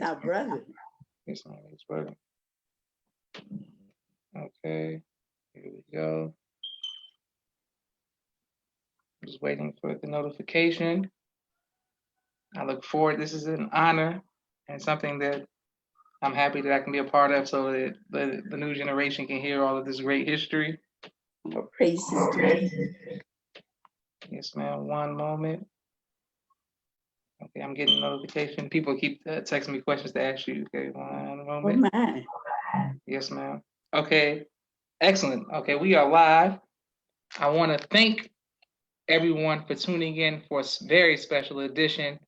That's our brother. Yes, ma'am. His brother. Okay. Here we go. Just waiting for the notification. I look forward. This is an honor and something that I'm happy that I can be a part of, so that the new generation can hear all of this great history. Oh, praise Sister. Yes, ma'am. One moment. Okay, I'm getting a notification. People keep texting me questions to ask you. Okay, one moment. Oh my. Yes, ma'am. Okay, excellent. Okay, we are live. I want to thank everyone for tuning in for a very special edition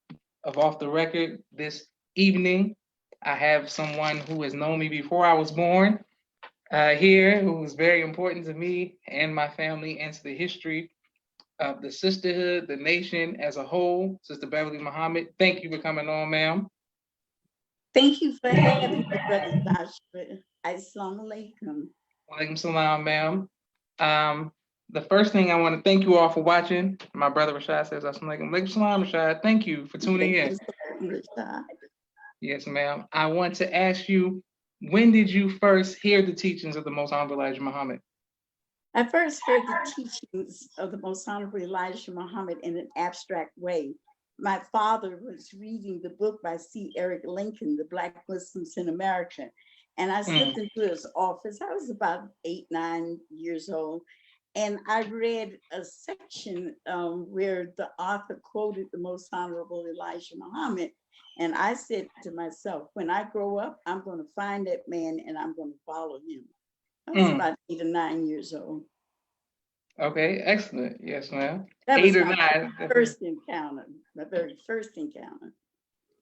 of Off the Record this evening. I have someone who has known me before I was born here, who was very important to me and my family and to the history of the sisterhood, the nation as a whole. Sister Beverly Muhammad, thank you for coming on, ma'am. Thank you for having me, Brother Joshua. Assalamu alaikum. Walaikum salam, ma'am. The first thing I want to thank you all for watching. My brother Rashad says, Assalamu alaikum. Salam, Rashad. Thank you for tuning in. Yes, ma'am. I want to ask you, when did you first hear the teachings of the Most Honorable Elijah Muhammad? I first heard the teachings of the Most Honorable Elijah Muhammad in an abstract way. My father was reading the book by C. Eric Lincoln, The Black Muslims in America. And I slipped into his office. I was about 8, 9 years old. And I read a section where the author quoted the Most Honorable Elijah Muhammad. And I said to myself, when I grow up, I'm going to find that man and I'm going to follow him. I was about 8 or 9 years old. Okay, excellent. Yes, ma'am. That 8 was or my 9. first encounter, my very first encounter.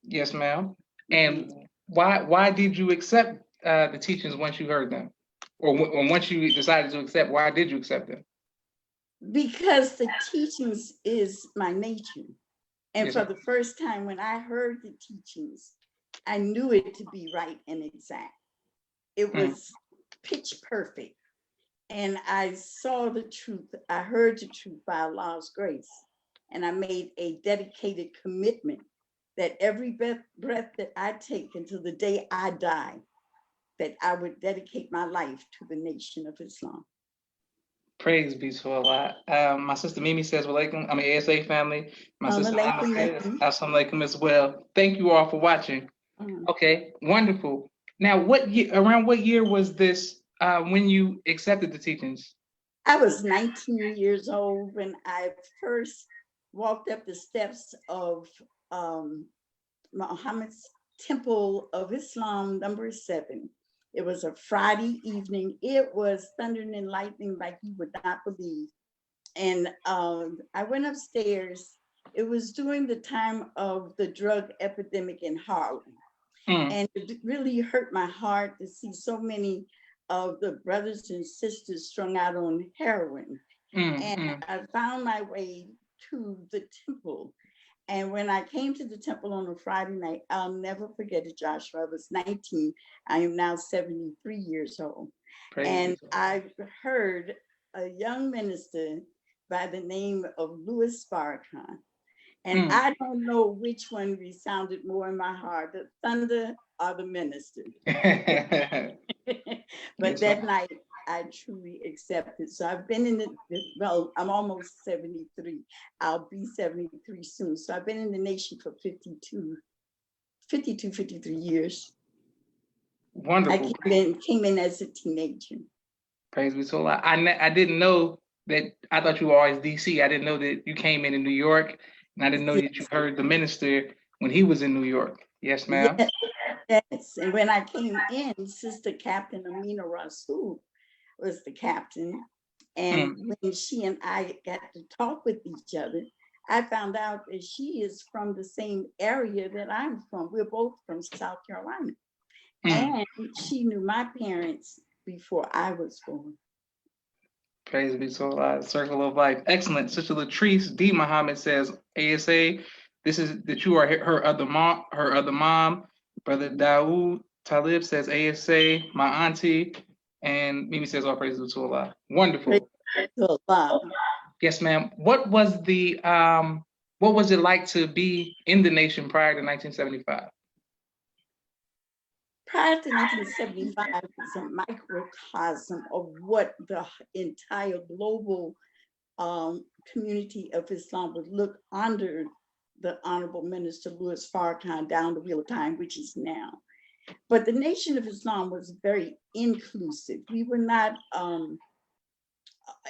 Yes, ma'am. And why did you accept the teachings once you heard them? Or once you decided to accept, why did you accept them? Because the teachings is my nature. And Yes, for the first time when I heard the teachings, I knew it to be right and exact. It was pitch perfect. And I saw the truth. I heard the truth by Allah's grace. And I made a dedicated commitment that every breath that I take until the day I die, that I would dedicate my life to the nation of Islam. Praise be to Allah. My sister Mimi says, Walaikum. ASA family. My sister Mimi says, Assalamu alaikum as well. Thank you all for watching. Okay, wonderful. Now, around what year was this when you accepted the teachings? I was 19 years old when I first walked up the steps of Muhammad's Temple of Islam, number 7. It was a Friday evening. It was thundering and lightning like you would not believe. And I went upstairs. It was during the time of the drug epidemic in Harlem. And it really hurt my heart to see so many of the brothers and sisters strung out on heroin. And I found my way to the temple. And when I came to the temple on a Friday night, I'll never forget it, Joshua. I was 19. I am now 73 years old. And I heard a young minister by the name of Louis Farrakhan. And I don't know which one resounded more in my heart, the thunder or the minister. But that night, I truly accepted. So I've been in I'm almost 73. I'll be 73 soon. So I've been in the nation for 53 years. Wonderful. I came in as a teenager. Praise be to Allah. I didn't know that. I thought you were always DC. I didn't know that you came in New York. And I didn't know that you heard the minister when he was in New York. Yes, ma'am. Yes. And when I came in, Sister Captain Amina Rasul was the captain. And when she and I got to talk with each other, I found out that she is from the same area that I'm from. We're both from South Carolina. And she knew my parents before I was born. Praise be to Allah, circle of life. Excellent. Sister Latrice D. Muhammad says, ASA, this is that you are her other mom. Brother Dawood Talib says, ASA, my auntie. And Mimi says, all praises to Allah. Wonderful. Praise to Allah. Yes, ma'am. What was it like to be in the nation prior to 1975? prior to 1975 was a microcosm of what the entire global community of Islam would look under the Honorable Minister Louis Farrakhan down the wheel of time, which is now. But the Nation of Islam was very inclusive. We were not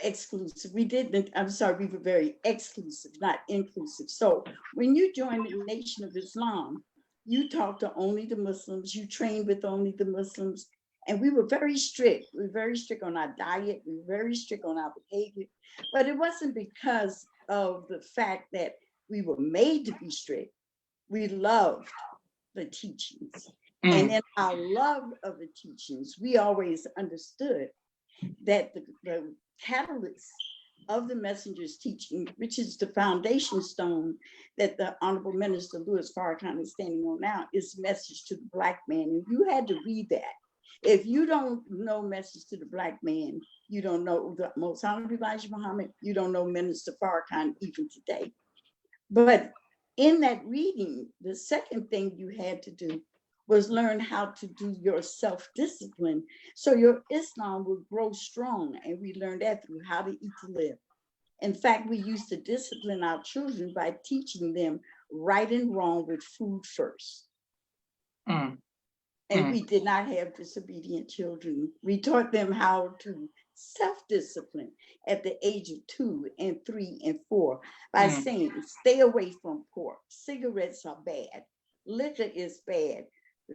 exclusive. We were very exclusive, not inclusive. So when you join the Nation of Islam, you talk to only the Muslims, you train with only the Muslims. And we were very strict. We were very strict on our diet. We were very strict on our behavior. But it wasn't because of the fact that we were made to be strict. We loved the teachings. And in our love of the teachings, we always understood that the catalyst of the messenger's teaching, which is the foundation stone that the Honorable Minister Louis Farrakhan is standing on now, is message to the Black man. And you had to read that. If you don't know message to the Black man, you don't know the Most Honorable Elijah Muhammad, you don't know Minister Farrakhan even today. But in that reading, the second thing you had to do was learn how to do your self-discipline so your Islam would grow strong. And we learned that through How to Eat to Live. In fact, we used to discipline our children by teaching them right and wrong with food first. And we did not have disobedient children. We taught them how to self-discipline at the age of 2 and 3 and 4 by saying, stay away from pork. Cigarettes are bad. Liquor is bad.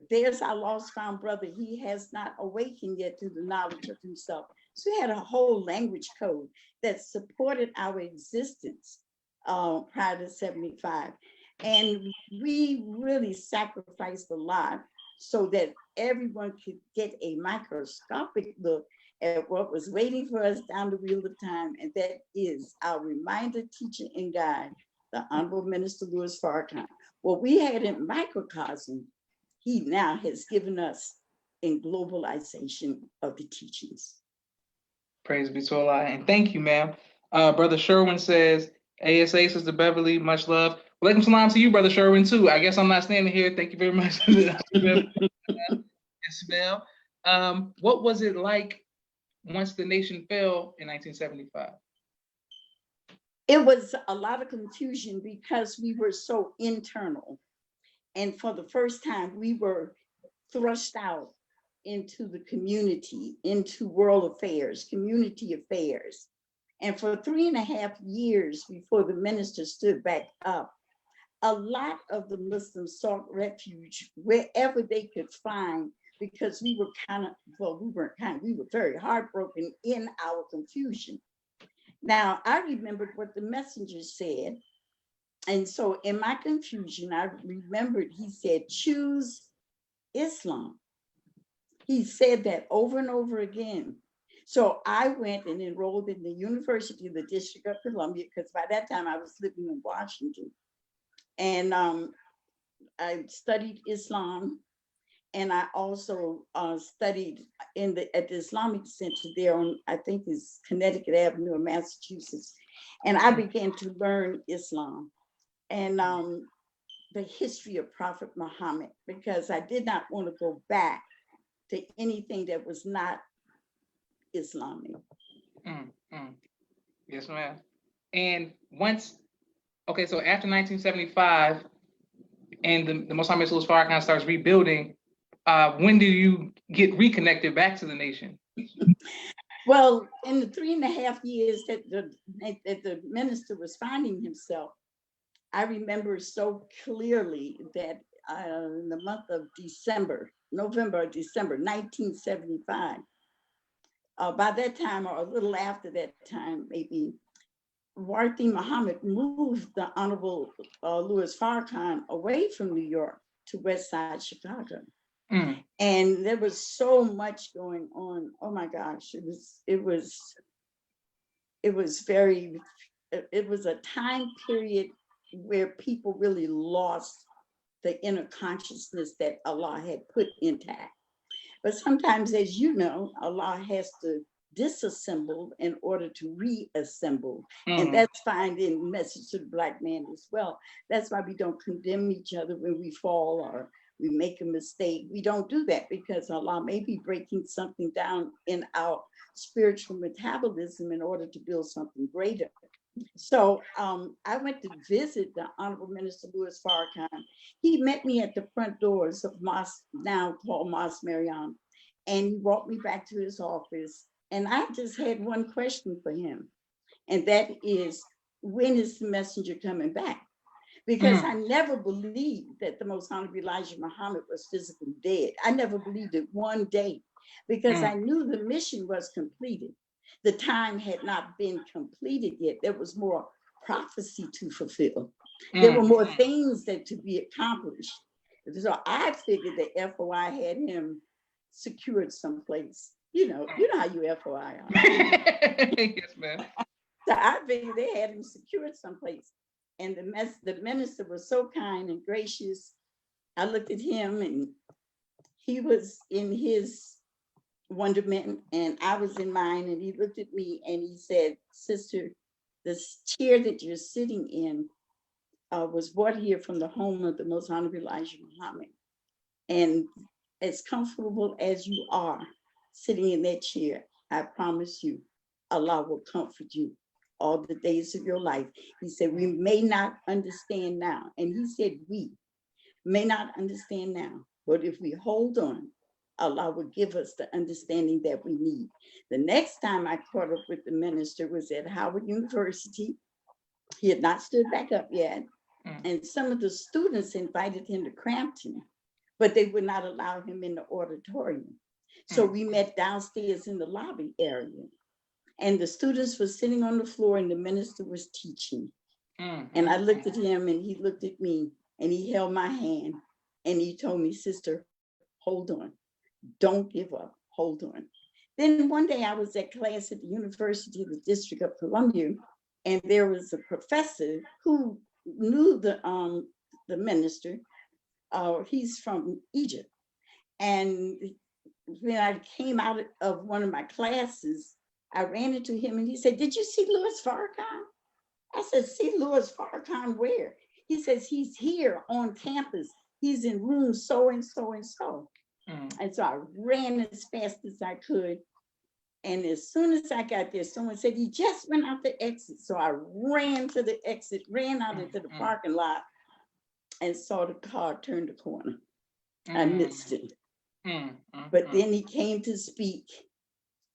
There's our lost found brother. He has not awakened yet to the knowledge of himself. So we had a whole language code that supported our existence prior to 75. And we really sacrificed a lot so that everyone could get a microscopic look at what was waiting for us down the wheel of time. And that is our reminder, teacher, and guide, the Honorable Minister Louis Farrakhan. What we had in microcosm, he now has given us in globalization of the teachings. Praise be to Allah. And thank you, ma'am. Brother Sherwin says, ASA, Sister Beverly, much love. Walaikum salam to you, Brother Sherwin, too. I guess I'm not standing here. Thank you very much. Ismail. What was it like once the nation fell in 1975? It was a lot of confusion because we were so internal. And for the first time, we were thrust out into the community, into world affairs, community affairs. And for 3.5 years before the minister stood back up, a lot of the Muslims sought refuge wherever they could find, because we were we were very heartbroken in our confusion. Now, I remembered what the messenger said. And so in my confusion, I remembered he said, choose Islam. He said that over and over again. So I went and enrolled in the University of the District of Columbia, because by that time I was living in Washington. And I studied Islam. And I also studied at the Islamic Center there on, I think it's Connecticut Avenue in Massachusetts. And I began to learn Islam and the history of Prophet Muhammad, because I did not want to go back to anything that was not Islamic. Yes, ma'am. And once, okay, so after 1975, and the Most Honorable Louis Farrakhan starts rebuilding, when do you get reconnected back to the nation? Well, in the 3.5 years that the minister was finding himself, I remember so clearly that in the month of November or December 1975, by that time or a little after that time, maybe, Warthi Muhammad moved the Honorable Louis Farrakhan away from New York to West Side Chicago. And there was so much going on. Oh my gosh, it was a time period where people really lost the inner consciousness that Allah had put intact. But sometimes, as you know, Allah has to disassemble in order to reassemble. And that's found in Message to the Black Man as well. That's why we don't condemn each other when we fall, or we make a mistake. We don't do that because Allah may be breaking something down in our spiritual metabolism in order to build something greater. So I went to visit the Honorable Minister Louis Farrakhan. He met me at the front doors of Mosque, now called Mosque Mariam, and he walked me back to his office. And I just had one question for him, and that is, when is the messenger coming back? Because I never believed that the Most Honorable Elijah Muhammad was physically dead. I never believed it one day, because I knew the mission was completed. The time had not been completed yet. There was more prophecy to fulfill. There were more things that to be accomplished. So I figured that FOI had him secured someplace. You know how you FOI are. Yes, ma'am. So I figured they had him secured someplace. And the minister was so kind and gracious. I looked at him and he was in his wonderment and I was in mine, and he looked at me and he said, "Sister, this chair that you're sitting in was brought here from the home of the Most Honorable Elijah Muhammad. And as comfortable as you are sitting in that chair, I promise you, Allah will comfort you all the days of your life." He said, "We may not understand now." And he said, "We may not understand now, but if we hold on, Allah will give us the understanding that we need." The next time I caught up with the minister was at Howard University. He had not stood back up yet. And some of the students invited him to Crampton, but they would not allow him in the auditorium. So we met downstairs in the lobby area. And the students were sitting on the floor and the minister was teaching. And I looked at him and he looked at me and he held my hand and he told me, "Sister, hold on. Don't give up. Hold on." Then one day I was at class at the University of the District of Columbia, and there was a professor who knew the minister. He's from Egypt. And when I came out of one of my classes, I ran into him and he said, "Did you see Louis Farrakhan?" I said, "See Louis Farrakhan where?" He says, "He's here on campus. He's in room so and so and so." And so I ran as fast as I could. And as soon as I got there, someone said, "He just went out the exit." So I ran to the exit, ran out into the parking lot and saw the car turn the corner. I missed it. But then he came to speak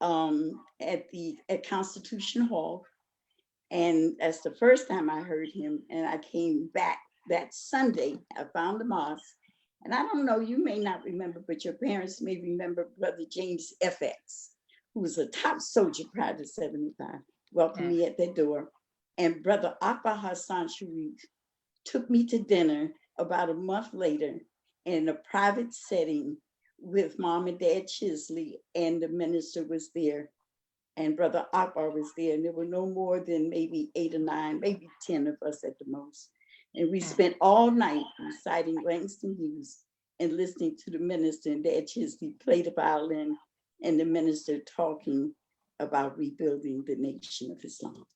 at Constitution Hall. And that's the first time I heard him. And I came back that Sunday. I found the mosque. And I don't know, you may not remember, but your parents may remember Brother James FX, who was a top soldier prior to 75, welcomed me at their door. And Brother Akbar Hassan Sharif took me to dinner about a month later in a private setting with Mom and Dad Chisley, and the minister was there. And Brother Akbar was there, and there were no more than maybe 8 or 9, maybe 10 of us at the most. And we spent all night reciting Langston Hughes and listening to the minister, and Dad Chisley played the violin, and the minister talking about rebuilding the nation of Islam.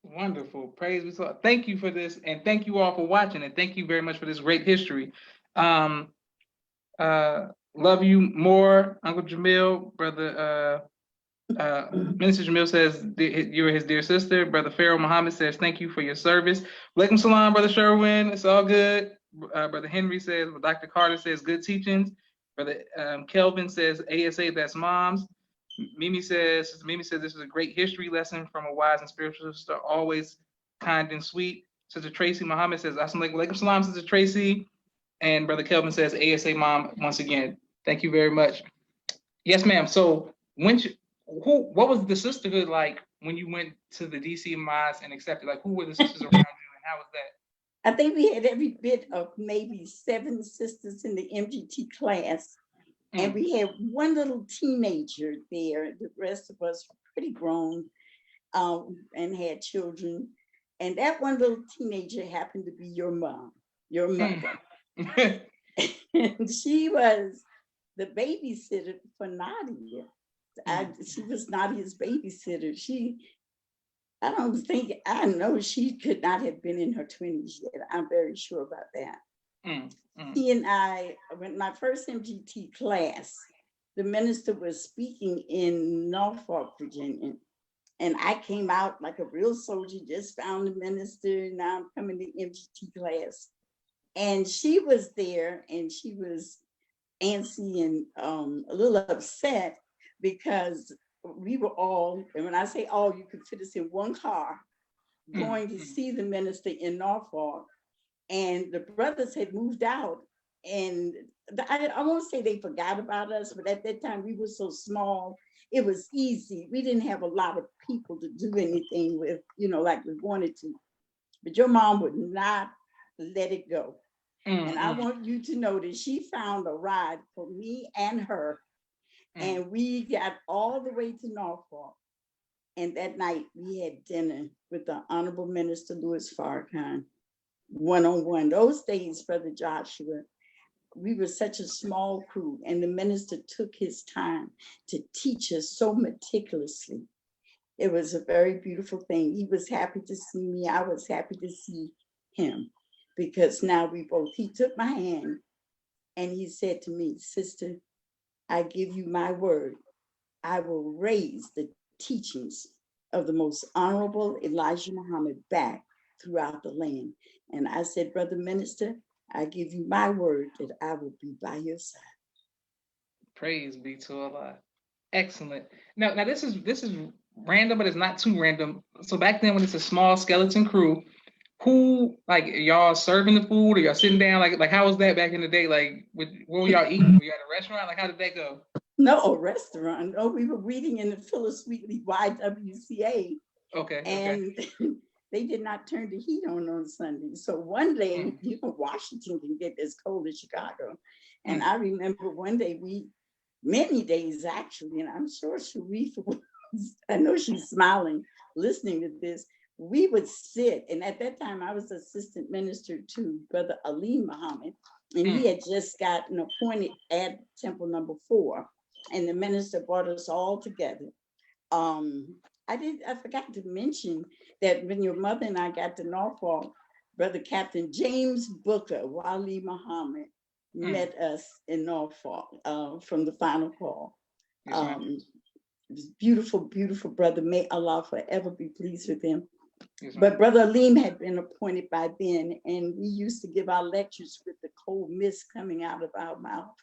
Wonderful. Praise be to God. Thank you for this, and thank you all for watching, and thank you very much for this great history. Love you more, Uncle Jamil. Brother Minister Jamil says you're his dear sister. Brother Pharaoh Muhammad says thank you for your service. Walaikum salam, Brother Sherwin. It's all good. Brother Henry says, well, Dr. Carter says good teachings. Brother Kelvin says ASA, that's moms. Mimi says this is a great history lesson from a wise and spiritual sister, always kind and sweet. Sister Tracy Muhammad says, Assalamu alaikum salam, Sister Tracy. And Brother Kelvin says, ASA mom, once again. Thank you very much. Yes, ma'am. So what was the sisterhood like when you went to the DC mosque and accepted? Like, who were the sisters around you and how was that? I think we had every bit of maybe 7 sisters in the MGT class. And we had one little teenager there. The rest of us were pretty grown and had children. And that one little teenager happened to be your mom, your mother. And she was the babysitter for Nadia. She was Nadia's babysitter. I know she could not have been in her 20s yet. I'm very sure about that. Mm, mm, He and I, when my first MGT class, the minister was speaking in Norfolk, Virginia. And I came out like a real soldier, just found the minister. Now I'm coming to MGT class. And she was there and she was antsy and a little upset because we were all, and when I say all, you could fit us in one car mm, going to see the minister in Norfolk. And the brothers had moved out. And I won't say they forgot about us, but at that time we were so small, it was easy. We didn't have a lot of people to do anything with, like we wanted to. But your mom would not let it go. And I mm, want you to know that she found a ride for me and her. mm. And we got all the way to Norfolk. And that night we had dinner with the Honorable Minister Louis Farrakhan, one-on-one. Those days, Brother Joshua, we were such a small crew, and the minister took his time to teach us so meticulously. It was a very beautiful thing. He was happy to see me. I was happy to see him, because now he took my hand and he said to me, "Sister, I give you my word. I will raise the teachings of the most honorable Elijah Muhammad back throughout the land." And I said, "Brother Minister, I give you my word that I will be by your side." Praise be to Allah. Excellent. Now this is random, but it's not too random. So back then, when it's a small skeleton crew, who like y'all serving the food or y'all sitting down? Like how was that back in the day? Like, where were y'all eating? Were you at a restaurant? Like, how did that go? No, a restaurant. Oh, we were reading in the Phyllis Wheatley YWCA, Okay, okay. and they did not turn the heat on Sunday. So one day, Mm, Washington can get as cold as Chicago. And mm, I remember one day, many days actually, and I'm sure Sharifa was, I know she's smiling, listening to this. We would sit, and at that time I was assistant minister to Brother Ali Muhammad, and he mm. had just gotten appointed at Temple Number 4, and the minister brought us all together. Um, I forgot to mention that when your mother and I got to Norfolk, Brother Captain James Booker, Wali Muhammad, Mm. met us in Norfolk from the final call. Yes, ma'am. Um, beautiful, beautiful brother. May Allah forever be pleased with him. Yes, ma'am. But Brother Aleem had been appointed by then, and we used to give our lectures with the cold mist coming out of our mouth.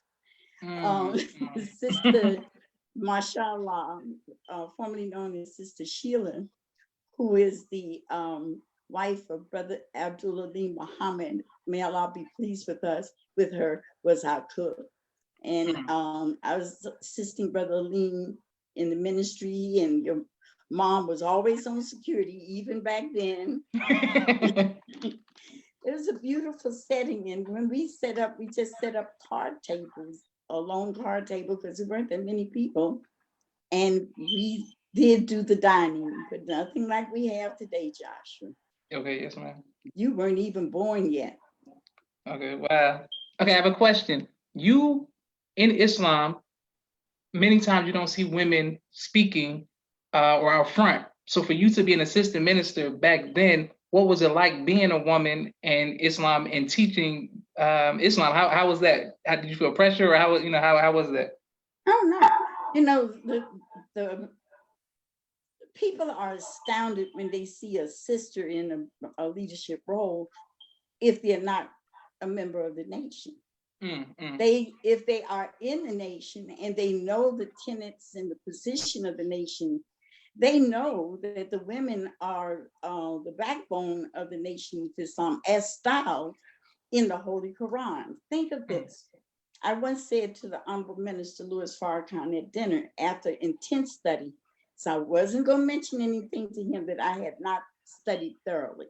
Um, Sister, Mm. mashallah, formerly known as Sister Sheila, who is the wife of Brother Abdul Ali Muhammad, may Allah be pleased with her, was our cook. And Mm. I was assisting Brother Aleem in the ministry, and your mom was always on security, even back then. It was a beautiful setting. And when we set up, we just set up card tables, a lone card table, because there weren't that many people. And we did do the dining, but nothing like we have today, Joshua. Okay, yes, ma'am. You weren't even born yet. Okay, wow. Okay, I have a question. You in Islam, many times you don't see women speaking or out front. So for you to be an assistant minister back then, what was it like being a woman in Islam and teaching Islam? How was that? How did you feel pressure, or how was that? Oh no, the people are astounded when they see a sister in a leadership role if they're not a member of the nation. Mm, mm, If they are in the nation and they know the tenets and the position of the nation, they know that the women are the backbone of the nation of Islam as styled in the Holy Quran. Think of mm, this. I once said to the Honorable Minister Louis Farrakhan at dinner after intense study, so I wasn't going to mention anything to him that I had not studied thoroughly.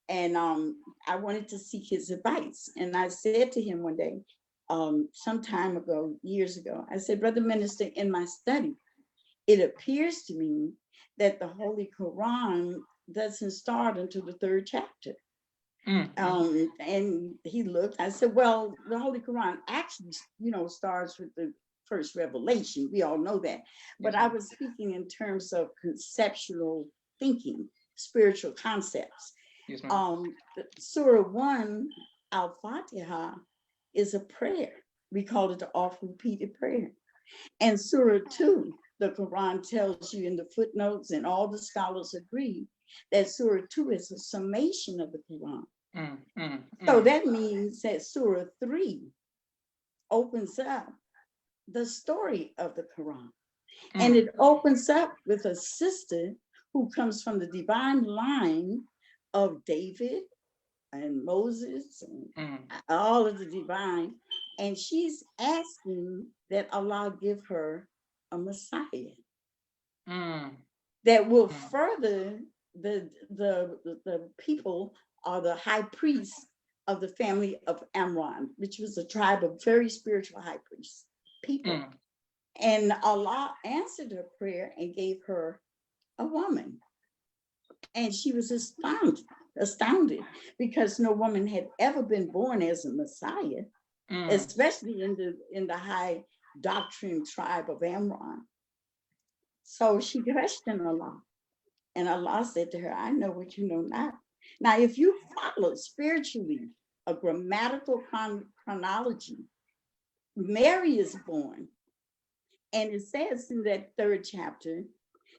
And I wanted to seek his advice. And I said to him one day, some time ago, years ago, I said, Brother Minister, in my study, it appears to me that the Holy Quran doesn't start until the 3rd chapter. mm, mm. And he looked, I said, well, the Holy Quran actually, starts with the first revelation. We all know that. But Yes, I ma'am. was speaking in terms of conceptual thinking, spiritual concepts. Yes, ma'am. Surah 1 Al-Fatiha is a prayer. We call it the oft repeated prayer. And Surah 2, the Quran tells you in the footnotes, and all the scholars agree that Surah 2 is a summation of the Quran. So that means that Surah 3 opens up the story of the Quran. And it opens up with a sister who comes from the divine line of David and Moses and all of the divine. And she's asking that Allah give her a Messiah that will further the people or the high priest of the family of Amram, which was a tribe of very spiritual high priests people. And Allah answered her prayer and gave her a woman. And she was astounded because no woman had ever been born as a Messiah, especially in the high doctrine tribe of Amram. So she questioned Allah. And Allah said to her, I know what you know not. Now, if you follow spiritually a grammatical chronology, Mary is born. And it says in that 3rd chapter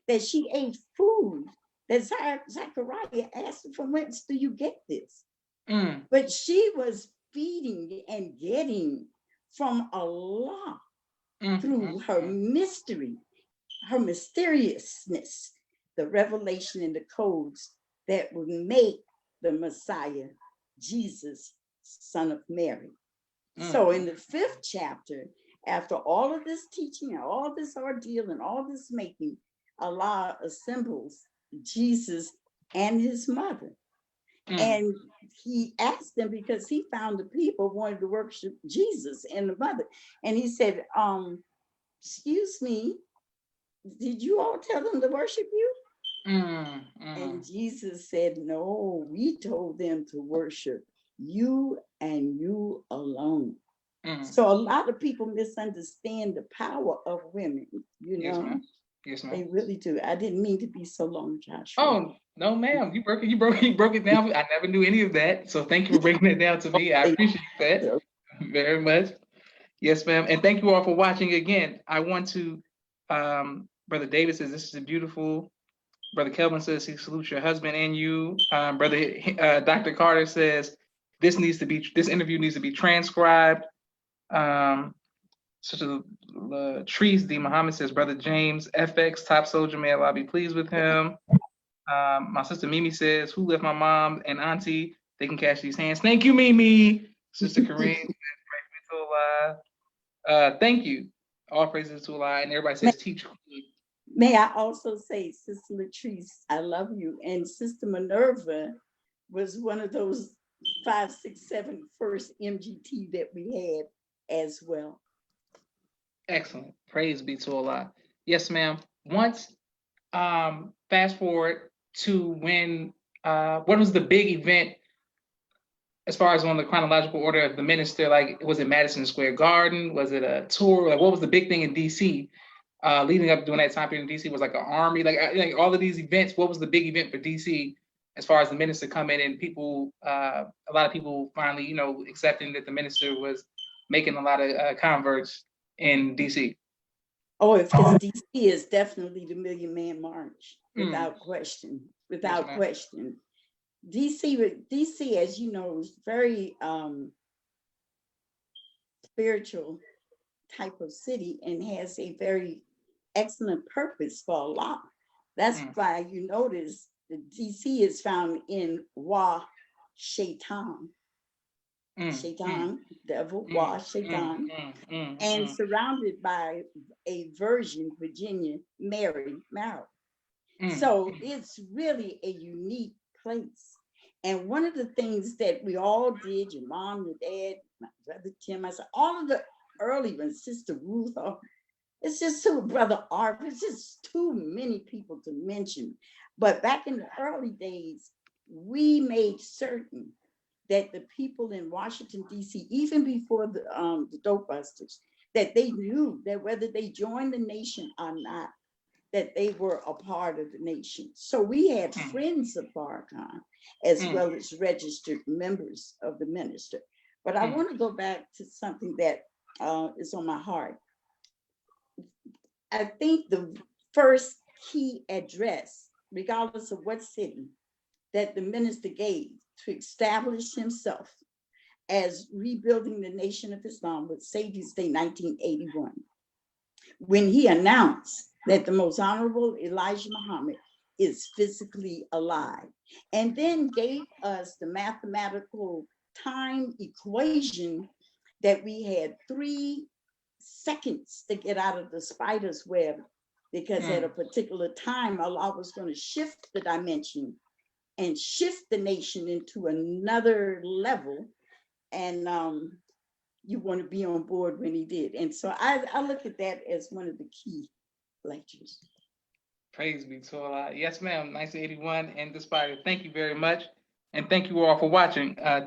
that she ate food that Zechariah asked her, from whence do you get this? But she was feeding and getting from Allah through her mystery, her mysteriousness, the revelation and the codes that would make the Messiah, Jesus, son of Mary. So in the 5th chapter, after all of this teaching and all this ordeal and all this making, Allah assembles Jesus and his mother. And he asked them because he found the people wanted to worship Jesus and the mother. And he said, excuse me, did you all tell them to worship you? And Jesus said, no, we told them to worship you and you alone. So a lot of people misunderstand the power of women, you know. Yes, ma'am. Yes, ma'am. They really do. I didn't mean to be so long, Joshua. Oh, no, ma'am. You broke it down. I never knew any of that. So thank you for breaking it down to me. I appreciate that very much. Yes, ma'am. And thank you all for watching again. I want to, Brother David says, this is beautiful. Brother Kelvin says he salutes your husband and you. Dr. Carter says this interview needs to be transcribed. Sister Latrice D. Muhammad says, Brother James FX, top soldier, may Allah be pleased with him. My sister Mimi says, who left my mom and auntie? They can catch these hands. Thank you, Mimi. Sister Kareem says, praise be to Allah. Thank you. All praises to Allah. And everybody says, teach. May I also say, Sister Latrice, I love you. And Sister Minerva was one of those 5, 6, 7 first MGT that we had as well. Excellent. Praise be to Allah. Yes, ma'am. Once, fast forward to when, what was the big event as far as on the chronological order of the minister? Like, was it Madison Square Garden? Was it a tour? Like, what was the big thing in DC leading up during that time period in DC? Was like an army, like all of these events. What was the big event for DC as far as the minister coming and people, a lot of people finally, you know, accepting that the minister was making a lot of converts in DC? Oh, because DC is definitely the Million Man March, without question, without question. DC, as you know, is very spiritual type of city and has a very excellent purpose for Allah. That's why you notice the DC is found in Wa Shaitan. Shaitan, devil, Wa Shaitan, and surrounded by a virgin, Virginia, Mary. So it's really a unique place. And one of the things that we all did, your mom, your dad, my brother Tim, myself, all of the early ones, Sister Ruth, it's just too, Brother Art, it's just too many people to mention. But back in the early days, we made certain that the people in Washington, D.C., even before the dope busters, that they knew that whether they joined the nation or not, that they were a part of the nation. So we had friends of Farrakhan as well as registered members of the minister. But I want to go back to something that is on my heart. I think the first key address, regardless of what city, that the minister gave to establish himself as rebuilding the Nation of Islam was Savior's Day 1981, when he announced that the Most Honorable Elijah Muhammad is physically alive, and then gave us the mathematical time equation that we had 3 seconds to get out of the spider's web, because at a particular time, Allah was going to shift the dimension and shift the nation into another level. And you want to be on board when he did. And so I look at that as one of the key lectures. Praise be to Allah. Yes, ma'am. 1981 and Inspired. Thank you very much. And thank you all for watching. I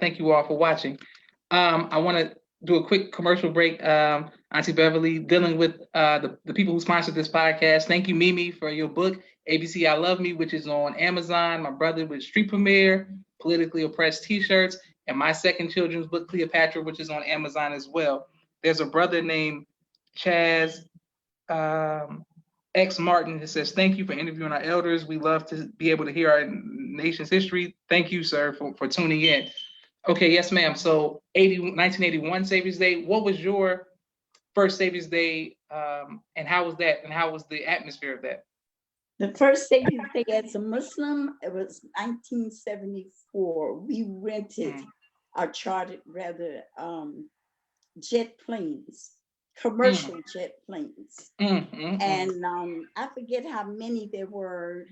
want to do a quick commercial break. Auntie Beverly, dealing with the people who sponsored this podcast. Thank you, Mimi, for your book, ABC I Love Me, which is on Amazon. My brother with Street Premiere, Politically Oppressed T-shirts, and my second children's book, Cleopatra, which is on Amazon as well. There's a brother named Chaz X Martin that says, thank you for interviewing our elders. We love to be able to hear our nation's history. Thank you, sir, for tuning in. Okay, yes, ma'am. So 1981 Savior's Day. What was your first Savior's Day, and how was that? And how was the atmosphere of that? The first Savior's Day as a Muslim, it was 1974. We rented or chartered rather jet planes, commercial jet planes. And I forget how many there were.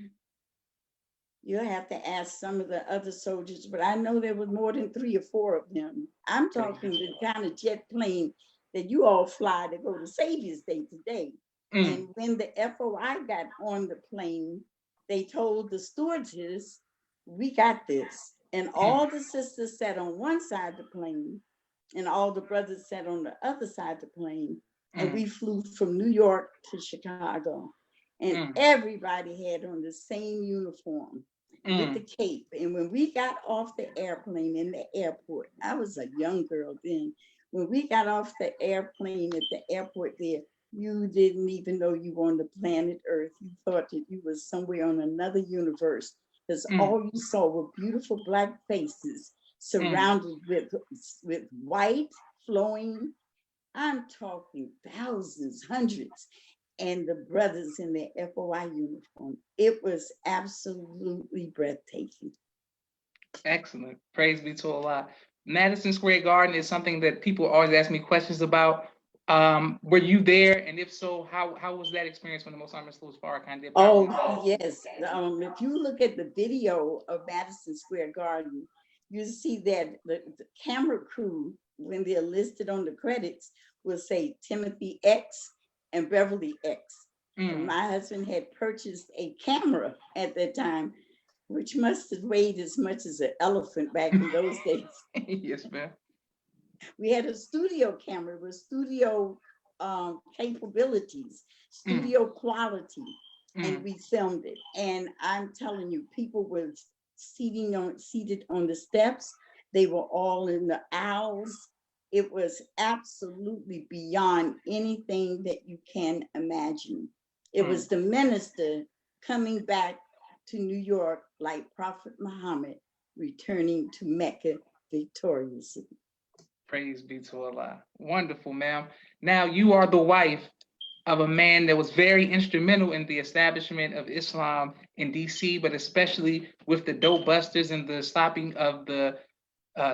You'll have to ask some of the other soldiers, but I know there was more than 3 or 4 of them. I'm talking the kind of jet plane that you all fly to go to Savior's Day today. And when the FOI got on the plane, they told the stewardess, we got this. And all the sisters sat on one side of the plane, and all the brothers sat on the other side of the plane. And we flew from New York to Chicago. And everybody had on the same uniform with the cape. And when we got off the airplane in the airport, I was a young girl then. When we got off the airplane at the airport there, you didn't even know you were on the planet Earth. You thought that you were somewhere on another universe, because all you saw were beautiful Black faces surrounded with white flowing. I'm talking thousands, hundreds, and the brothers in their FOI uniform. It was absolutely breathtaking. Excellent. Praise be to Allah. Madison Square Garden is something that people always ask me questions about. Were you there? And if so, how was that experience when the Most Honorable Louis Farrakhan did? Oh, yes. If you look at the video of Madison Square Garden, you see that the camera crew, when they're listed on the credits, will say Timothy X and Beverly X. And my husband had purchased a camera at that time, which must have weighed as much as an elephant back in those days. Yes, ma'am. We had a studio camera with studio capabilities, studio quality, and we filmed it. And I'm telling you, people were seated on the steps. They were all in the aisles. It was absolutely beyond anything that you can imagine. It was the minister coming back to New York like Prophet Muhammad returning to Mecca victoriously. Praise be to Allah. Wonderful, ma'am. Now you are the wife of a man that was very instrumental in the establishment of Islam in DC, but especially with the dope busters and the stopping of the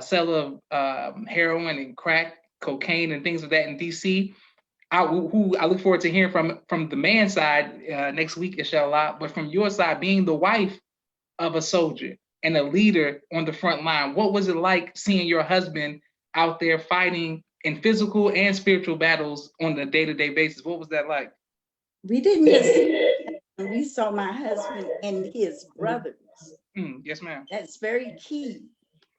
sale of heroin and crack, cocaine, and things of that in DC. Who I look forward to hearing from the man's side next week, inshallah. But from your side, being the wife of a soldier and a leader on the front line, what was it like seeing your husband out there fighting in physical and spiritual battles on a day-to-day basis? What was that like? We didn't just see him, we saw my husband and his brothers. Yes, ma'am. That's very key.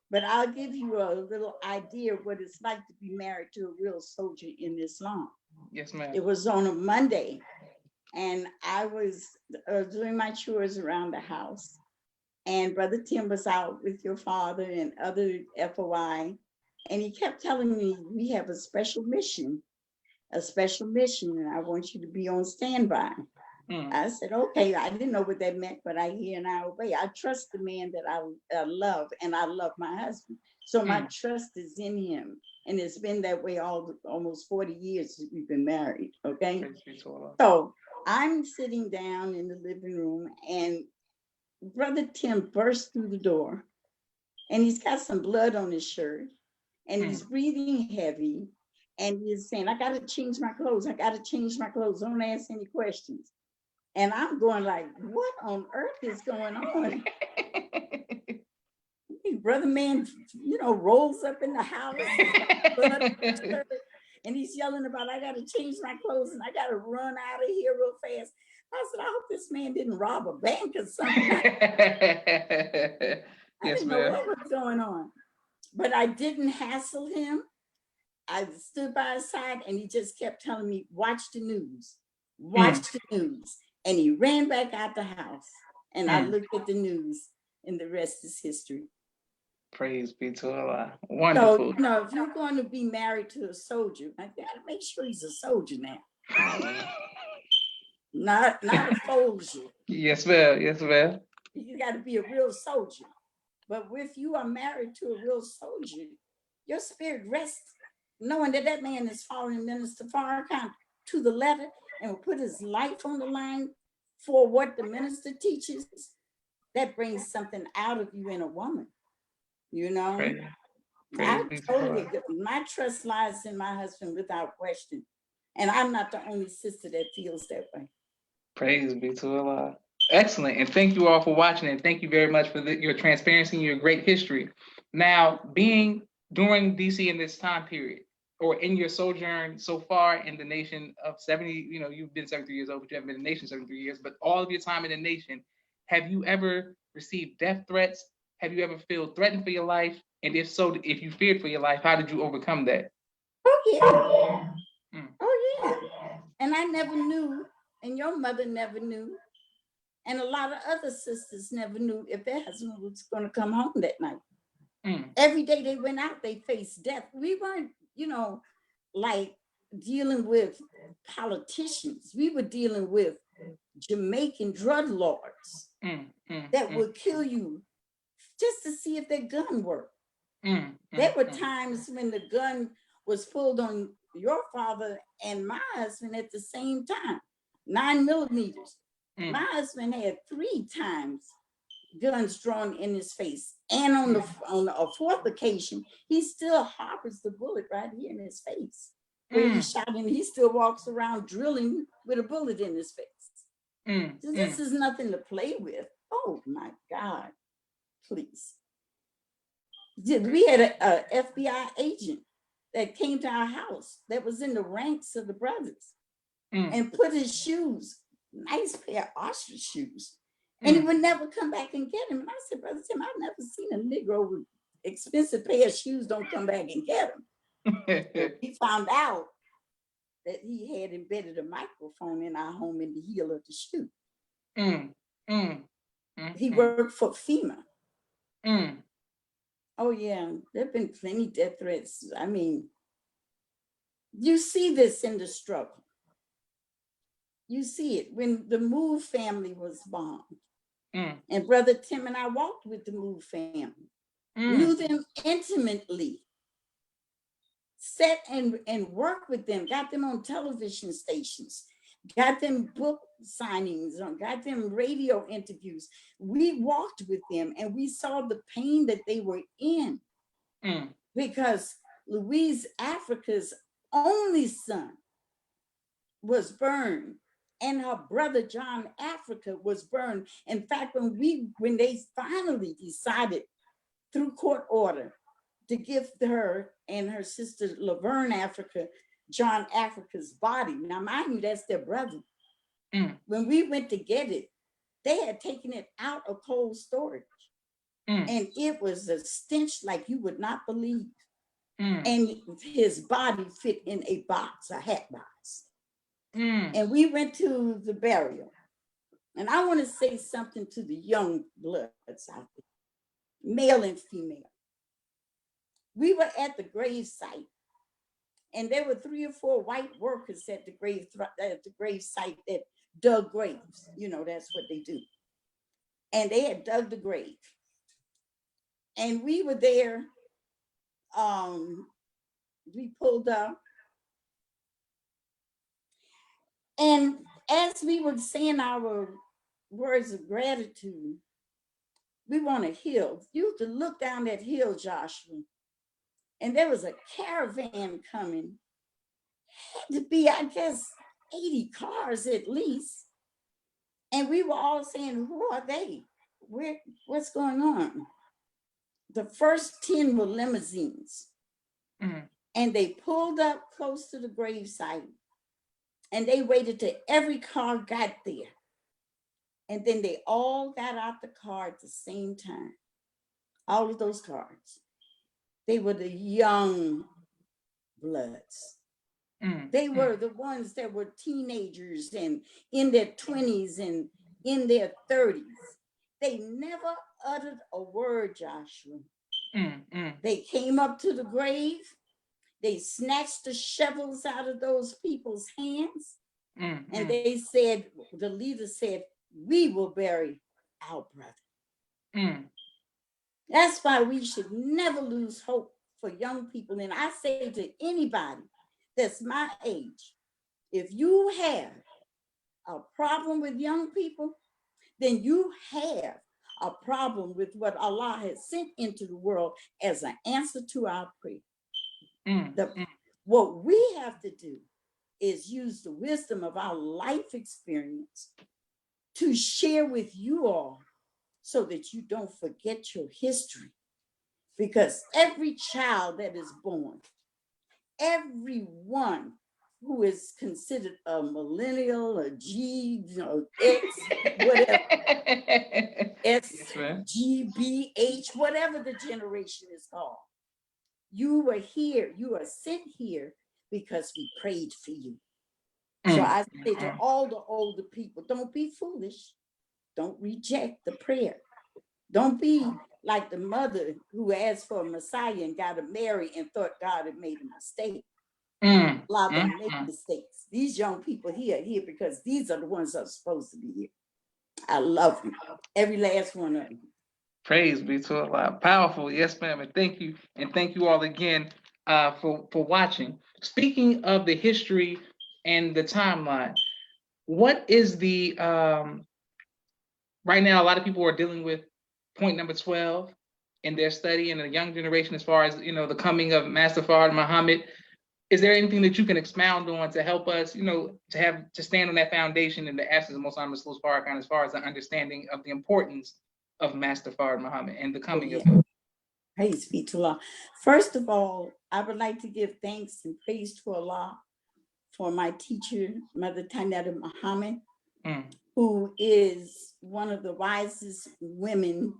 But I'll give you a little idea of what it's like to be married to a real soldier in Islam. Yes, ma'am. It was on a Monday, And I was doing my chores around the house. And Brother Tim was out with your father and other FOI. And he kept telling me, we have a special mission, and I want you to be on standby. I said, okay, I didn't know what that meant, but I hear and I obey. I trust the man that I love, and I love my husband. So my trust is in him. And it's been that way almost 40 years we've been married, okay? So I'm sitting down in the living room, and Brother Tim burst through the door, and he's got some blood on his shirt, and he's breathing heavy, and he's saying, I got to change my clothes. I got to change my clothes. Don't ask any questions. And I'm going like, what on earth is going on? Brother man, rolls up in the house, and he's yelling about, I got to change my clothes and I got to run out of here real fast. I said, I hope this man didn't rob a bank or something. I didn't know what was going on. But I didn't hassle him. I stood by his side, and he just kept telling me, watch the news, watch the news. And he ran back out the house, and I looked at the news, and the rest is history. Praise be to Allah. Wonderful. So, if you're going to be married to a soldier, I gotta make sure he's a soldier now. Not a soldier. Yes, ma'am. Yes, ma'am. You got to be a real soldier. But if you are married to a real soldier, your spirit rests knowing that that man is following Minister Farrakhan to the letter and will put his life on the line for what the minister teaches. That brings something out of you in a woman, my trust lies in my husband without question. And I'm not the only sister that feels that way. Praise be to Allah. Excellent. And thank you all for watching. And thank you very much for your transparency and your great history. Now, being during DC in this time period, or in your sojourn so far in the nation of 70, you've been 73 years old, but you haven't been in the nation 73 years, but all of your time in the nation, have you ever received death threats? Have you ever felt threatened for your life? And if so, if you feared for your life, how did you overcome that? Oh, yeah. Oh, yeah. And I never knew, and your mother never knew, and a lot of other sisters never knew if their husband was going to come home that night. Every day they went out, they faced death. We weren't, like dealing with politicians. We were dealing with Jamaican drug lords that would kill you just to see if their gun worked. There were times when the gun was pulled on your father and my husband at the same time, 9mm. My husband had 3 times guns drawn in his face. And on a fourth occasion, he still harbors the bullet right here in his face. Where he shot him, he still walks around drilling with a bullet in his face. So this is nothing to play with. Oh my God, please. We had a FBI agent that came to our house that was in the ranks of the brothers and put his shoes, nice pair of ostrich shoes, and he would never come back and get him. And I said, Brother Tim, I've never seen a Negro with expensive pair of shoes don't come back and get him. He found out that he had embedded a microphone in our home in the heel of the shoe. He worked for FEMA. Oh yeah, there have been plenty death threats. I mean, you see this in the struggle. You see it when the Move family was bombed. And Brother Tim and I walked with the Move family, knew them intimately, sat and worked with them, got them on television stations, got them book signings, got them radio interviews. We walked with them and we saw the pain that they were in because Louise Africa's only son was burned and her brother John Africa was burned. In fact, when they finally decided through court order to give her and her sister Laverne Africa John Africa's body. Now, mind you, that's their brother. When we went to get it, they had taken it out of cold storage. And it was a stench like you would not believe. And his body fit in a box, a hat box. And we went to the burial. And I want to say something to the young bloods out there, male and female. We were at the grave site, and there were 3 or 4 white workers at the grave site that dug graves. You know, that's what they do. And they had dug the grave. And we were there. We pulled up. And as we were saying our words of gratitude, we were on a hill. You have to look down that hill, Joshua. And there was a caravan coming. Had to be, I guess, 80 cars at least. And we were all saying, who are they? What's going on? The first 10 were limousines. And they pulled up close to the gravesite. And they waited till every car got there. And then they all got out the car at the same time. All of those cars. They were the young bloods. They were the ones that were teenagers and in their 20s and in their 30s. They never uttered a word, Joshua. They came up to the grave. They snatched the shovels out of those people's hands. And they said, the leader said, we will bury our brother. That's why we should never lose hope for young people. And I say to anybody that's my age, if you have a problem with young people, then you have a problem with what Allah has sent into the world as an answer to our prayer. What we have to do is use the wisdom of our life experience to share with you all so that you don't forget your history. Because every child that is born, everyone who is considered a millennial, a G, X, whatever, SGBH, whatever the generation is called, you were here, you are sent here because we prayed for you. So I say to all the older people, don't be foolish. Don't reject the prayer. Don't be like the mother who asked for a Messiah and got a Mary and thought God had made a mistake. A lot of them make mistakes. These young people here are here because these are the ones that are supposed to be here. I love them. Every last one of them. Praise be to Allah. Powerful. Yes, ma'am. And thank you. And thank you all again for watching. Speaking of the history and the timeline, what is the right now, a lot of people are dealing with point number 12 in their study in the young generation as far as, the coming of Master Farrakhan Muhammad. Is there anything that you can expound on to help us, to stand on that foundation in the absence of Most Honorable Sis Farrakhan as far as the understanding of the importance of Master Farrakhan Muhammad and the coming of him? Praise be to Allah. First of all, I would like to give thanks and praise to Allah for my teacher, Mother Tanetta Muhammad, who is one of the wisest women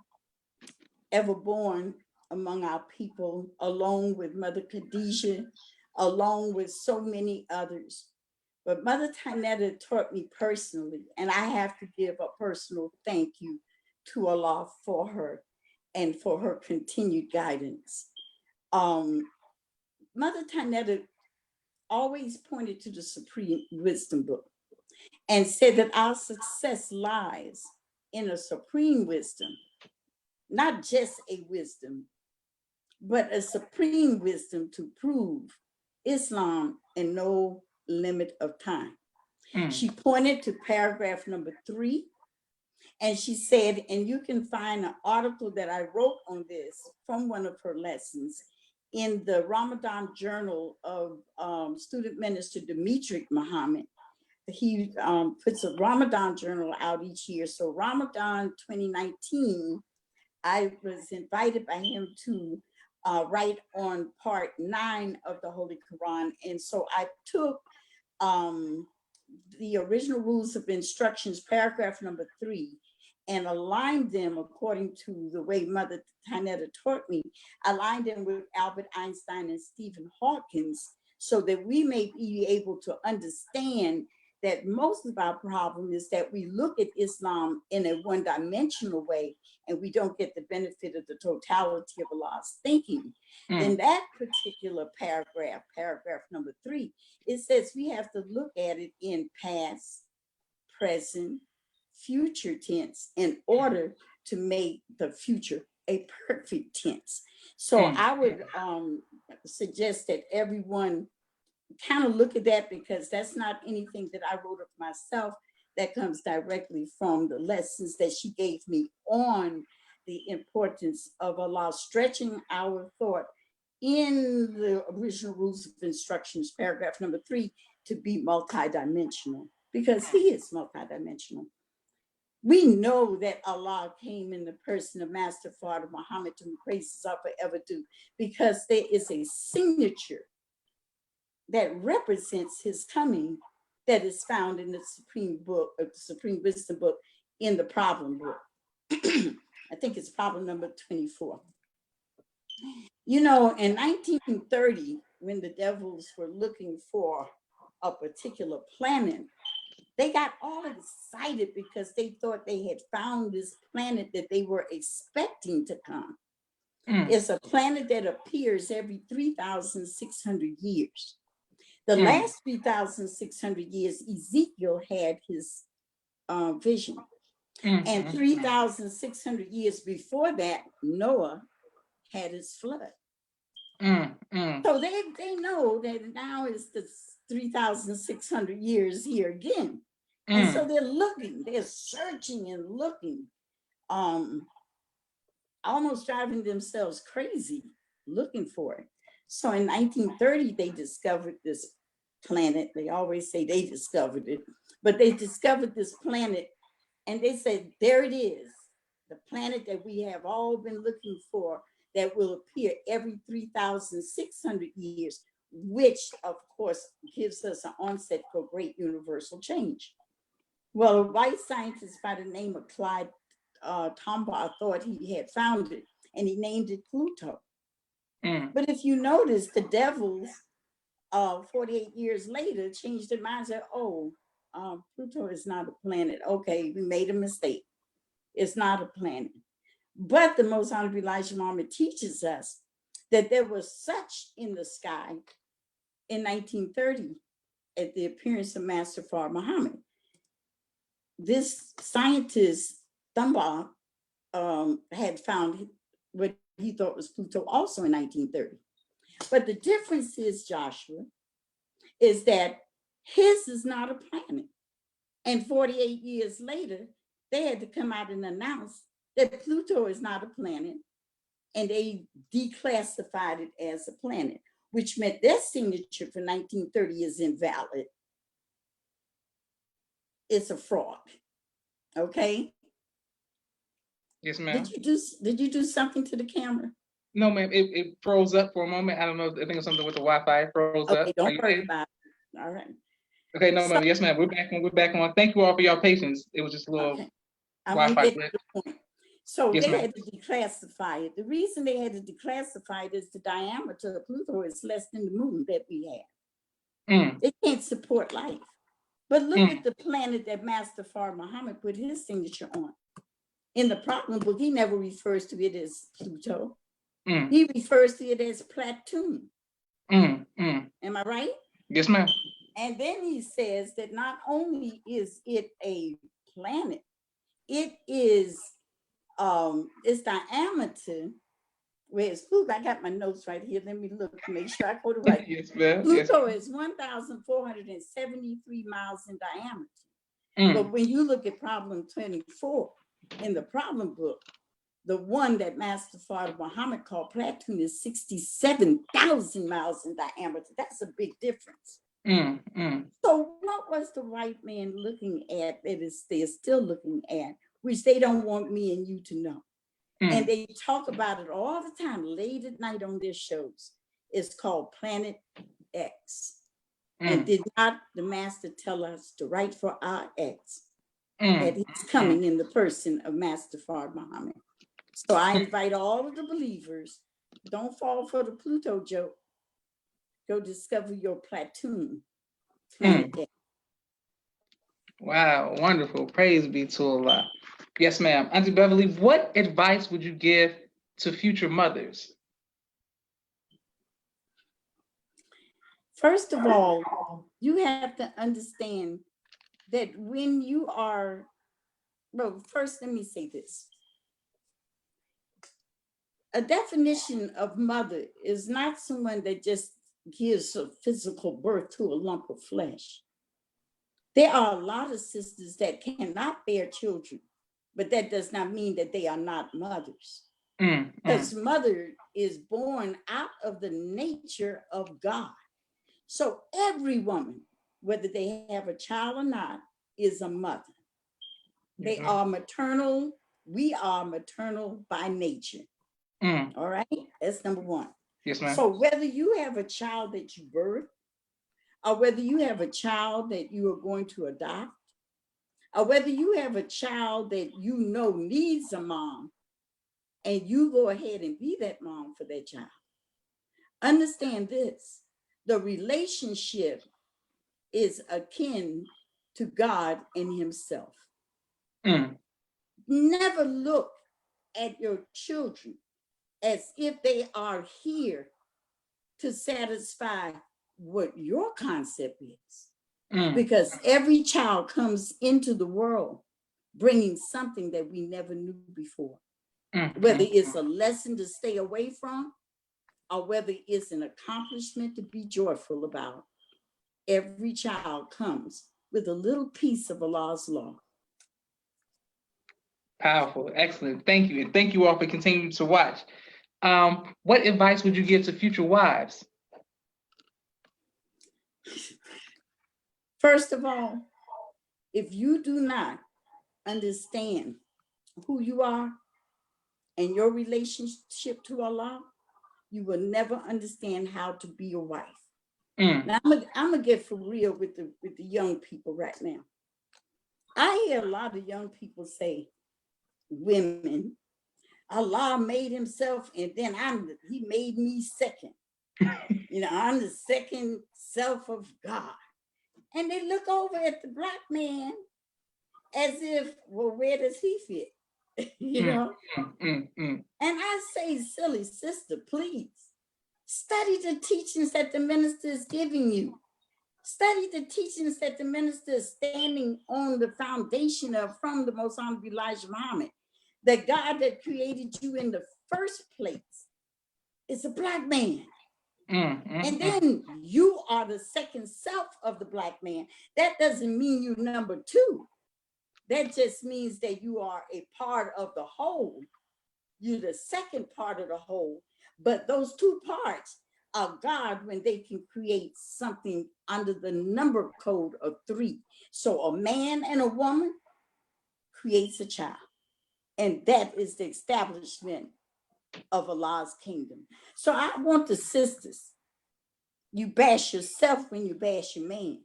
ever born among our people, along with Mother Khadijah, along with so many others. But Mother Tanetta taught me personally, and I have to give a personal thank you to Allah for her and for her continued guidance. Mother Tanetta always pointed to the Supreme Wisdom Book and said that our success lies in a supreme wisdom, not just a wisdom, but a supreme wisdom to prove Islam in no limit of time. She pointed to paragraph number 3, and she said, and you can find an article that I wrote on this from one of her lessons in the Ramadan Journal of student minister Dimitri Muhammad. He puts a Ramadan journal out each year. So Ramadan 2019, I was invited by him to write on part 9 of the Holy Quran. And so I took the original rules of instructions, paragraph number 3, and aligned them according to the way Mother Tanetta taught me, aligned them with Albert Einstein and Stephen Hawkins so that we may be able to understand that most of our problem is that we look at Islam in a one-dimensional way, and we don't get the benefit of the totality of Allah's thinking. In that particular paragraph, paragraph number 3, it says we have to look at it in past, present, future tense in order to make the future a perfect tense. So I would suggest that everyone kind of look at that, because that's not anything that I wrote of myself. That comes directly from the lessons that she gave me on the importance of Allah stretching our thought in the original rules of instructions, paragraph number 3, to be multidimensional, because he is multidimensional. We know that Allah came in the person of Master Father Muhammad, to whom praises are forever due, because there is a signature that represents his coming that is found in the Supreme Book, the Supreme Wisdom Book, in the problem book. I think it's problem number 24. You know, in 1930, when the devils were looking for a particular planet, they got all excited because they thought they had found this planet that they were expecting to come. It's a planet that appears every 3,600 years. The last 3,600 years, Ezekiel had his vision. And 3,600 years before that, Noah had his flood. So they know that now is the 3,600 years here again. And so they're looking, they're searching and looking, almost driving themselves crazy looking for it. So in 1930, they discovered this planet. They always say they discovered it, but they discovered this planet, and they said, there it is, the planet that we have all been looking for, that will appear every 3,600 years, which of course gives us an onset for great universal change. Well, a white scientist by the name of Clyde Tombaugh thought he had found it, and he named it Pluto. But if you notice, the devils 48 years later changed their minds and said, oh, Pluto is not a planet. Okay, we made a mistake. It's not a planet. But the Most Honorable Elijah Muhammad teaches us that there was such in the sky in 1930 at the appearance of Master Farrakhan Muhammad. This scientist, Tombaugh, had found what he thought was Pluto also in 1930. But the difference is, Joshua, is that his is not a planet. And 48 years later, they had to come out and announce that Pluto is not a planet, and they declassified it as a planet, which meant their signature for 1930 is invalid. It's a fraud. Okay? Yes, ma'am. Did you do something to the camera? No, ma'am. It froze up for a moment. I don't know. I think it's something with the Wi-Fi. It froze up. Don't worry about it. All right. Okay, no, ma'am. Yes, ma'am. We're back on. We're back on. Thank you all for your patience. It was just a little Wi-Fi glitch. So yes, they had to declassify it. The reason they had to declassify it is the diameter of Pluto is less than the moon that we have. It can't support life. But look at the planet that Master Farrakhan Muhammad put his signature on. In the problem book, he never refers to it as Pluto. He refers to it as Platoon. Am I right? Yes, ma'am. And then he says that not only is it a planet, it is its diameter. Where's Pluto? I got my notes right here. Let me look to make sure I quote it right. Yes, ma'am. Pluto is 1,473 miles in diameter. But when you look at problem 24 in the problem book, the one that Master Farrakhan Muhammad called Platoon is 67,000 miles in diameter. That's a big difference. So what was the white man looking at that they're still looking at, which they don't want me and you to know? And they talk about it all the time, late at night on their shows. It's called Planet X. And did not the master tell us to write for our X? That he's coming in the person of Master Farrakhan Muhammad. So I invite all of the believers, don't fall for the Pluto joke. Go discover your platoon. Planet X. Wow, wonderful. Praise be to Allah. Yes, ma'am. Auntie Beverly, what advice would you give to future mothers? First of all, you have to understand that when you are, well, first let me say this. A definition of mother is not someone that just gives a physical birth to a lump of flesh. There are a lot of sisters that cannot bear children, but that does not mean that they are not mothers. Because mother is born out of the nature of God. So every woman, whether they have a child or not, is a mother. They are maternal. We are maternal by nature. All right, that's number one. Yes, ma'am. So whether you have a child that you birth, or whether you have a child that you are going to adopt, or whether you have a child that you know needs a mom, and you go ahead and be that mom for that child, understand this: the relationship is akin to God and Himself. Never look at your children as if they are here to satisfy what your concept is. Because every child comes into the world bringing something that we never knew before. Whether it's a lesson to stay away from, or whether it's an accomplishment to be joyful about, every child comes with a little piece of Allah's law. Powerful, excellent. Thank you. And thank you all for continuing to watch. What advice would you give to future wives? First of all, if you do not understand who you are and your relationship to Allah, you will never understand how to be a wife. Now, I'm gonna get for real with the young people right now. I hear a lot of young people say, women, Allah made Himself, and then He made me second. I'm the second self of God. And they look over at the Black man as if, well, where does he fit? And I say, silly sister, please study the teachings that the minister is giving you. Study the teachings that the minister is standing on the foundation of from the Most Honorable Elijah Muhammad. The God that created you in the first place is a Black man. And then you are the second self of the Black man. That doesn't mean you're number two. That just means that you are a part of the whole. You're the second part of the whole. But those two parts are God when they can create something under the number code of 3. So a man and a woman creates a child. And that is the establishment of Allah's kingdom. So I want the sisters, you bash yourself when you bash your man.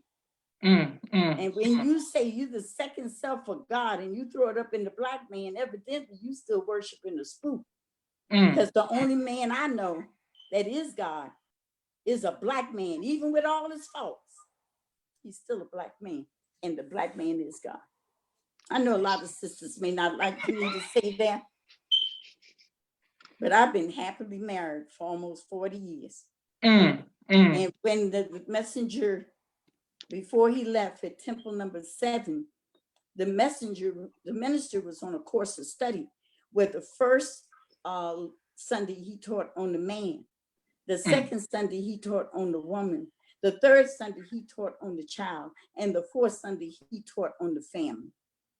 And when you say you're the second self of God and you throw it up in the Black man, evidently you still worshiping the spook. Because the only man I know that is God is a Black man, even with all his faults. He's still a Black man, and the Black man is God. I know a lot of sisters may not like me to say that, but I've been happily married for almost 40 years. And when the messenger, before he left at temple number 7, the minister was on a course of study where the first Sunday he taught on the man. The second Sunday he taught on the woman. The third Sunday he taught on the child. And the fourth Sunday he taught on the family.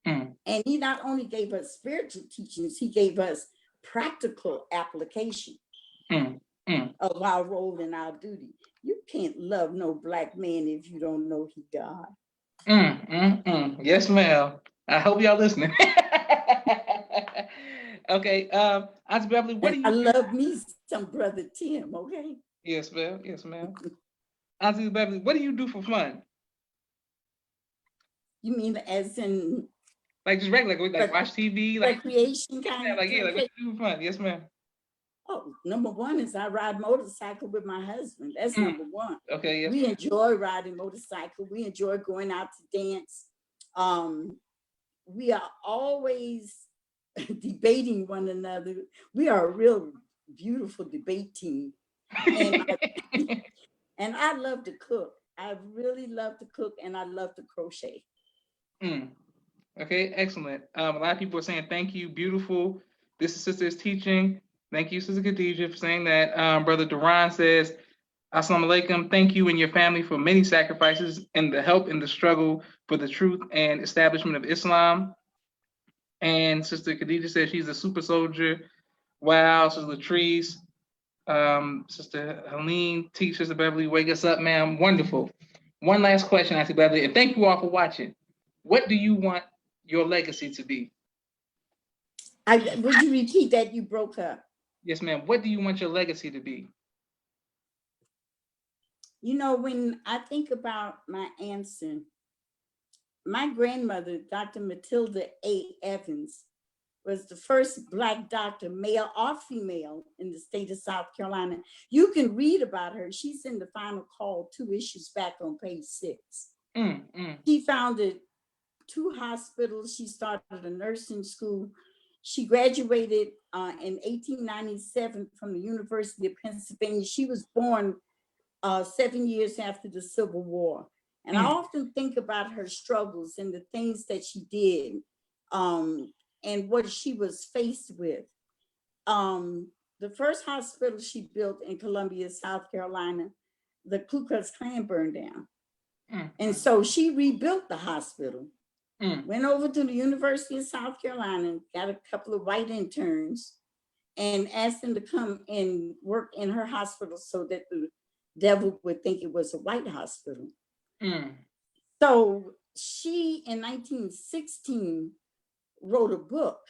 And he not only gave us spiritual teachings, he gave us practical application of our role and our duty. You can't love no Black man if you don't know he God. Yes, ma'am. I hope y'all listening. Okay, Auntie Beverly, what do you? I love me some Brother Tim. Okay. Yes, ma'am. Yes, ma'am. Auntie Beverly, what do you do for fun? You mean as in like just regular, like watch TV, like recreation kind of? Like yeah, like what you do for fun? Yes, ma'am. Oh, number one is I ride motorcycle with my husband. That's number one. Okay, yes. We enjoy riding motorcycle. We enjoy going out to dance. We are always debating one another. We are a real beautiful debate team. And and I love to cook. I really love to cook, and I love to crochet. Mm. Okay, excellent. A lot of people are saying thank you, beautiful. This is Sister's teaching. Thank you, Sister Khadijah, for saying that. Brother Duran says, Assalamu alaikum. Thank you and your family for many sacrifices and the help in the struggle for the truth and establishment of Islam. And Sister Khadijah says she's a super soldier. Wow, Sister Latrice, Sister Helene, teach Sister Beverly, wake us up, ma'am. Wonderful. One last question, Sister Beverly, and thank you all for watching. What do you want your legacy to be? Would you repeat that? You broke up. Yes, ma'am. What do you want your legacy to be? You know, when I think about my answer, my grandmother, Dr. Matilda A. Evans, was the first Black doctor, male or female, in the state of South Carolina. You can read about her. She's in the final call, 2 issues back on page 6. She founded 2 hospitals. She started a nursing school. She graduated in 1897 from the University of Pennsylvania. She was born 7 years after the Civil War. And I often think about her struggles and the things that she did, and what she was faced with. The first hospital she built in Columbia, South Carolina, the Ku Klux Klan burned down. And so she rebuilt the hospital, went over to the University of South Carolina, got a couple of white interns, and asked them to come and work in her hospital so that the devil would think it was a white hospital. So she, in 1916, wrote a book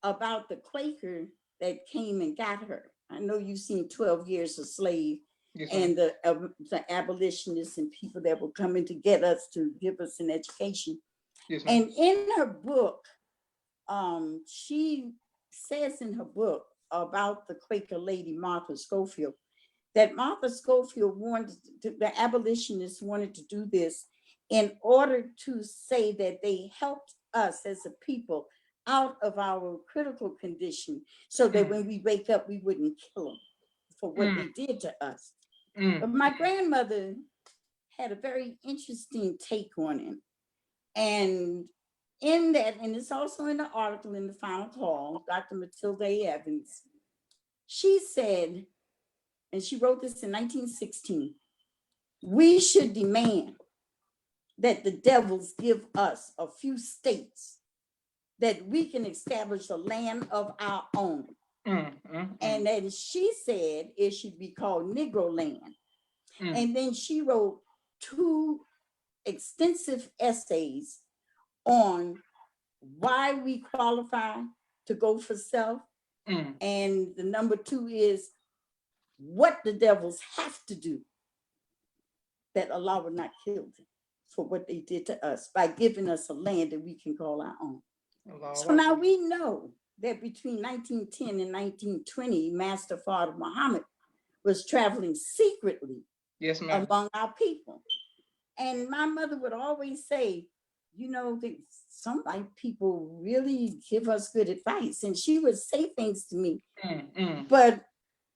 about the Quaker that came and got her. I know you've seen 12 Years a Slave, yes, and the abolitionists and people that were coming to get us to give us an education. Yes, and in her book, she says in her book about the Quaker lady, Martha Schofield, that Martha Schofield the abolitionists wanted to do this in order to say that they helped us as a people out of our critical condition, so that when we wake up, we wouldn't kill them for what they did to us. But my grandmother had a very interesting take on it. And in that, and it's also in the article in the final call, Dr. Matilda A. Evans, she said, and she wrote this in 1916, we should demand that the devils give us a few states that we can establish a land of our own. And then she said it should be called Negro land. And then she wrote 2 extensive essays on why we qualify to go for self. And the number 2 is what the devils have to do that Allah would not kill them for what they did to us by giving us a land that we can call our own. So now we know that between 1910 and 1920, Master Farrakhan Muhammad was traveling secretly, yes, among our people. And my mother would always say, you know, that some white people really give us good advice. And she would say things to me. But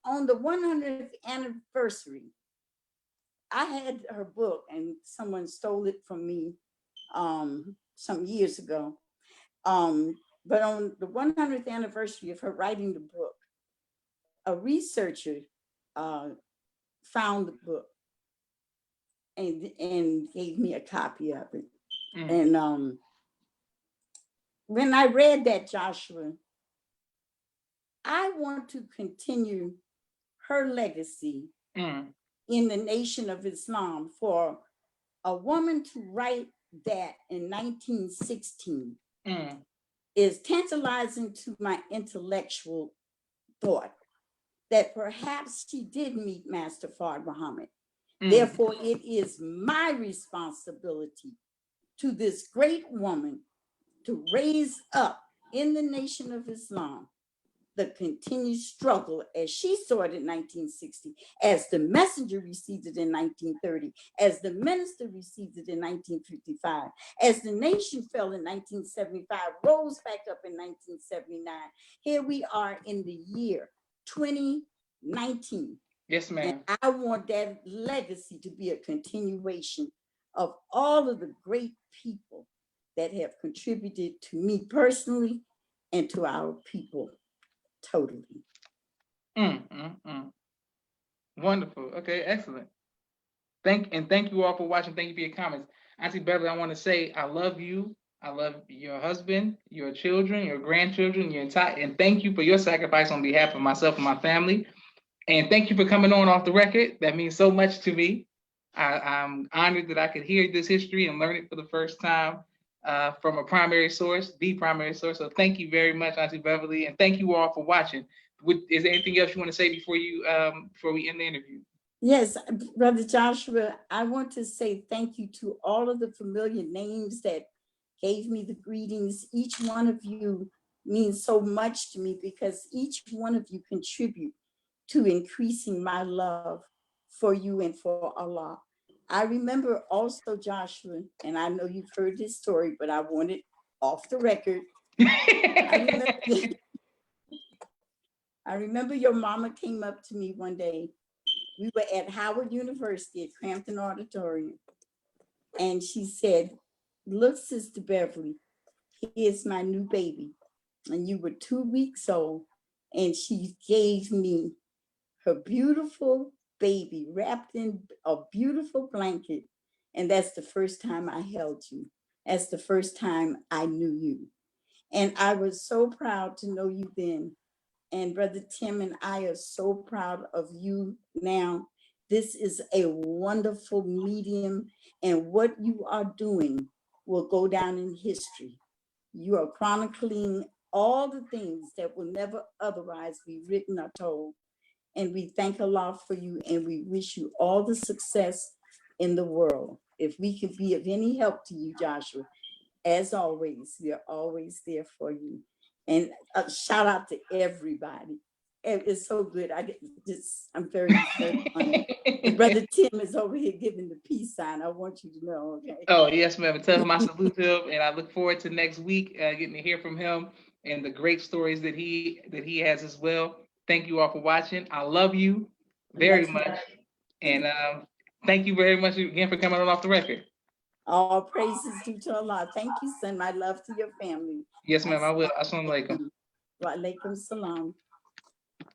on the 100th anniversary, I had her book and someone stole it from me some years ago. But on the 100th anniversary of her writing the book, a researcher found the book and gave me a copy of it. And when I read that, Joshua, I want to continue her legacy in the Nation of Islam. For a woman to write that in 1916 is tantalizing to my intellectual thought that perhaps she did meet Master Fard Muhammad. Therefore, it is my responsibility to this great woman to raise up in the Nation of Islam the continued struggle as she saw it in 1960, as the messenger received it in 1930, as the minister received it in 1955, as the nation fell in 1975, rose back up in 1979. Here we are in the year 2019. Yes, ma'am. And I want that legacy to be a continuation of all of the great people that have contributed to me personally and to our people totally. Wonderful. Okay, excellent. Thank you all for watching. Thank you for your comments. Auntie Beverly, I want to say I love you. I love your husband, your children, your grandchildren, your entire, and thank you for your sacrifice on behalf of myself and my family. And thank you for coming on Off the Record. That means so much to me. I'm honored that I could hear this history and learn it for the first time from a primary source, the primary source. So thank you very much, Auntie Beverly, and thank you all for watching. Is there anything else you want to say before we end the interview? Yes, Brother Joshua, I want to say thank you to all of the familiar names that gave me the greetings. Each one of you means so much to me because each one of you contribute to increasing my love for you and for Allah. I remember also, Joshua, and I know you've heard this story, but I want it off the record. I remember your mama came up to me one day. We were at Howard University at Crampton Auditorium. And she said, look, Sister Beverly, here's my new baby. And you were 2 weeks old. And she gave me her beautiful baby wrapped in a beautiful blanket. And that's the first time I held you. That's the first time I knew you. And I was so proud to know you then. And Brother Tim and I are so proud of you now. This is a wonderful medium, and what you are doing will go down in history. You are chronicling all the things that will never otherwise be written or told. And we thank Allah for you, and we wish you all the success in the world. If we can be of any help to you, Joshua, as always, we are always there for you. And a shout out to everybody. It's so good. I'm very, very honored. And Brother Tim is over here giving the peace sign. I want you to know, okay? Oh, yes, ma'am. Tell him I salute him, and I look forward to next week getting to hear from him and the great stories that he has as well. Thank you all for watching. I love you very much. And thank you very much again for coming on Off the Record. All praises due to Allah. Thank you, son. My love to your family. Yes, ma'am. I will. Assalamu alaikum. Wa alaikum salam.